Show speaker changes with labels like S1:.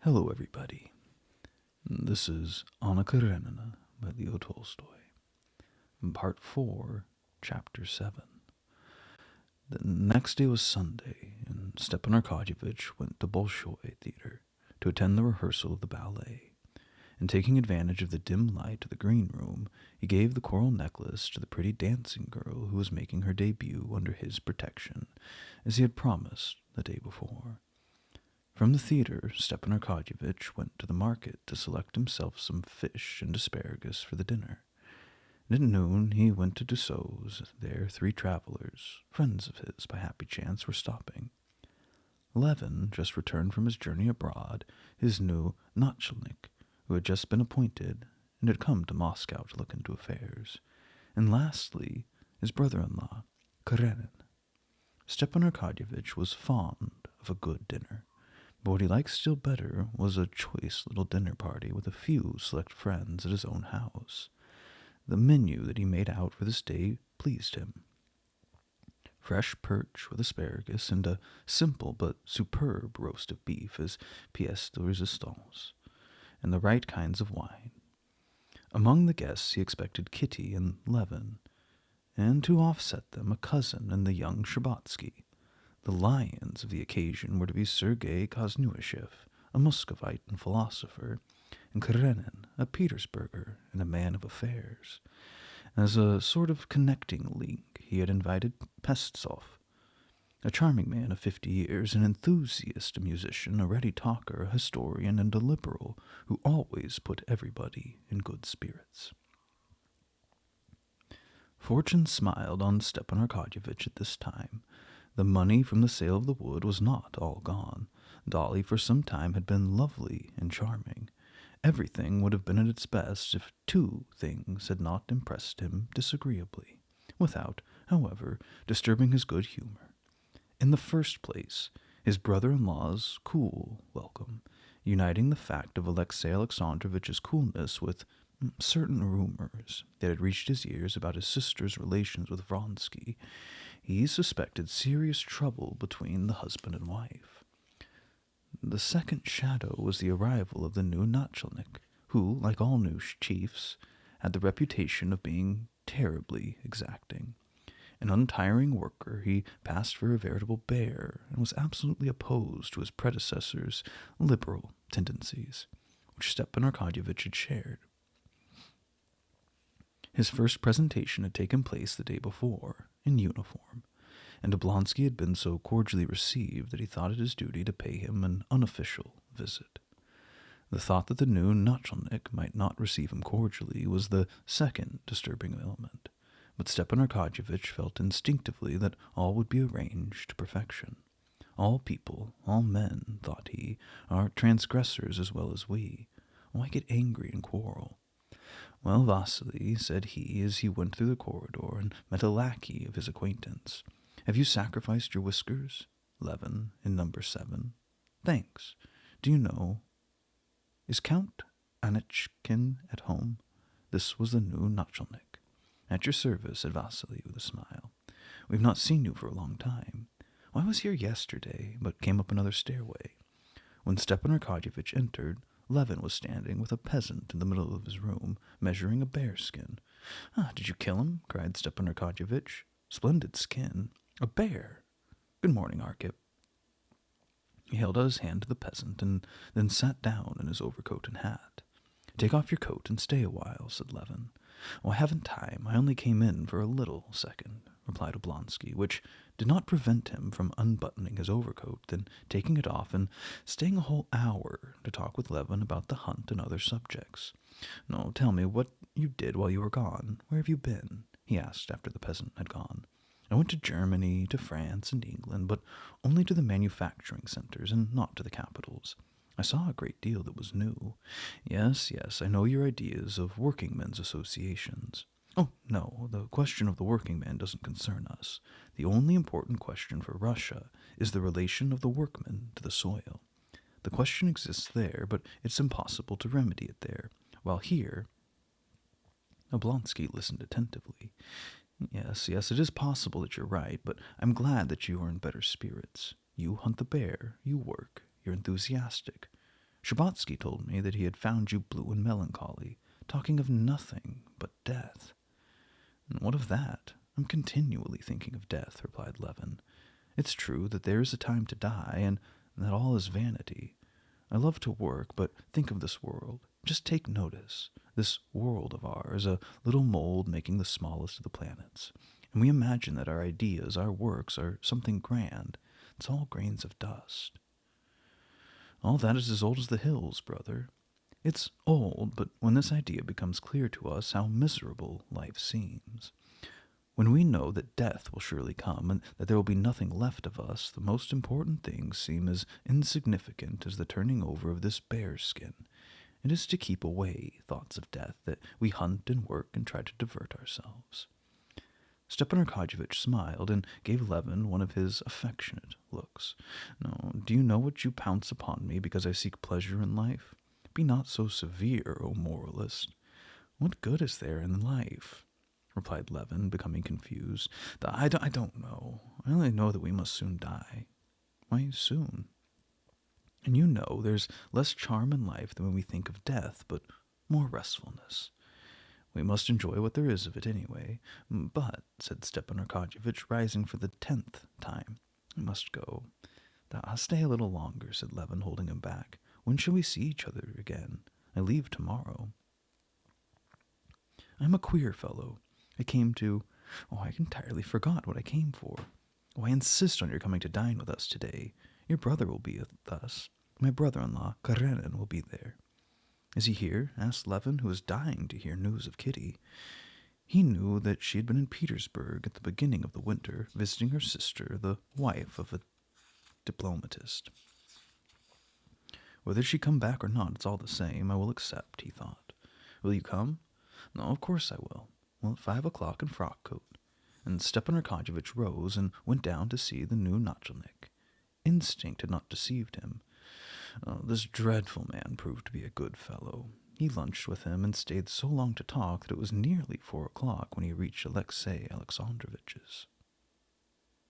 S1: Hello, everybody. This is Anna Karenina by Leo Tolstoy. Part 4, Chapter 7. The next day was Sunday, and Stepan Arkadyevitch went to Bolshoi Theater to attend the rehearsal of the ballet. And taking advantage of the dim light of the green room, he gave the coral necklace to the pretty dancing girl who was making her debut under his protection, as he had promised the day before. From the theater, Stepan Arkadyevitch went to the market to select himself some fish and asparagus for the dinner. And at noon he went to Dussault's. There 3 travelers, friends of his by happy chance, were stopping. Levin, just returned from his journey abroad, his new nachalnik, who had just been appointed and had come to Moscow to look into affairs, and lastly, his brother-in-law, Karenin. Stepan Arkadyevitch was fond of a good dinner. But what he liked still better was a choice little dinner party with a few select friends at his own house. The menu that he made out for this day pleased him. Fresh perch with asparagus and a simple but superb roast of beef as pièce de résistance, and the right kinds of wine. Among the guests he expected Kitty and Levin, and to offset them a cousin and the young Shtcherbatsky. The lions of the occasion were to be Sergei Kosnuishev, a Muscovite and philosopher, and Karenin, a Petersburger and a man of affairs. As a sort of connecting link, he had invited Pestsov, a charming man of 50 years, an enthusiast, a musician, a ready talker, a historian, and a liberal who always put everybody in good spirits. Fortune smiled on Stepan Arkadyevitch at this time. The money from the sale of the wood was not all gone. Dolly for some time had been lovely and charming. Everything would have been at its best if 2 things had not impressed him disagreeably, without, however, disturbing his good humor. In the first place, his brother-in-law's cool welcome, uniting the fact of Alexey Alexandrovitch's coolness with certain rumors that had reached his ears about his sister's relations with Vronsky. He suspected serious trouble between the husband and wife. The second shadow was the arrival of the new nachalnik, who, like all new chiefs, had the reputation of being terribly exacting. An untiring worker, he passed for a veritable bear and was absolutely opposed to his predecessor's liberal tendencies, which Stepan Arkadyevitch had shared. His first presentation had taken place the day before, in uniform, and Oblonsky had been so cordially received that he thought it his duty to pay him an unofficial visit. The thought that the new nachalnik might not receive him cordially was the second disturbing element, but Stepan Arkadyevitch felt instinctively that all would be arranged to perfection. All people, all men, thought he, are transgressors as well as we. Why get angry and quarrel? Well, Vasily, said he, as he went through the corridor and met a lackey of his acquaintance, have you sacrificed your whiskers? Levin, in number 7. Thanks. Do you know, is Count Anichkin at home? This was the new nachalnik. At your service, said Vasily with a smile. We've not seen you for a long time. Well, I was here yesterday, but came up another stairway. When Stepan Arkadyevitch entered, Levin was standing with a peasant in the middle of his room, measuring a bearskin. Did you kill him? Cried Stepan Arkadyevitch. Splendid skin. A bear. Good morning, Arkhip. He held out his hand to the peasant, and then sat down in his overcoat and hat. Take off your coat and stay a while, said Levin. Oh, I haven't time. I only came in for a little second, replied Oblonsky, which did not prevent him from unbuttoning his overcoat, then taking it off and staying a whole hour to talk with Levin about the hunt and other subjects. No, tell me what you did while you were gone. Where have you been? He asked after the peasant had gone. I went to Germany, to France, and England, but only to the manufacturing centers and not to the capitals. I saw a great deal that was new. Yes, I know your ideas of working men's associations. Oh, no, the question of the working man doesn't concern us. The only important question for Russia is the relation of the workman to the soil. The question exists there, but it's impossible to remedy it there, while here... Oblonsky listened attentively. Yes, it is possible that you're right, but I'm glad that you are in better spirits. You hunt the bear, you work, you're enthusiastic. Shabbatsky told me that he had found you blue and melancholy, talking of nothing but death. And what of that? I'm continually thinking of death, replied Levin. It's true that there is a time to die, and that all is vanity. I love to work, but think of this world. Just take notice. This world of ours, a little mold making the smallest of the planets. And we imagine that our ideas, our works, are something grand. It's all grains of dust. All that is as old as the hills, brother. It's old, but when this idea becomes clear to us, how miserable life seems. When we know that death will surely come, and that there will be nothing left of us, the most important things seem as insignificant as the turning over of this bear's skin. It is to keep away thoughts of death that we hunt and work and try to divert ourselves. Stepan Arkadyevitch smiled and gave Levin one of his affectionate looks. No, do you know what you pounce upon me because I seek pleasure in life? Be not so severe, O moralist. What good is there in life? Replied Levin, becoming confused. I don't know. I only know that we must soon die. Why soon? And you know there's less charm in life than when we think of death, but more restfulness. We must enjoy what there is of it anyway. But, said Stepan Arkadyevitch, rising for the 10th time, I must go. I'll stay a little longer, said Levin, holding him back. When shall we see each other again? I leave tomorrow. I'm a queer fellow. I entirely forgot what I came for. I insist on your coming to dine with us today. Your brother will be with us. My brother-in-law, Karenin, will be there. Is he here? Asked Levin, who was dying to hear news of Kitty. He knew that she had been in Petersburg at the beginning of the winter, visiting her sister, the wife of a diplomatist. Whether she come back or not, it's all the same. I will accept, he thought. Will you come? No, of course I will. Well, at 5 o'clock in frock coat. And Stepan Arkadyevitch rose and went down to see the new nachalnik. Instinct had not deceived him. This dreadful man proved to be a good fellow. He lunched with him and stayed so long to talk that it was nearly 4 o'clock when he reached Alexey Alexandrovitch's.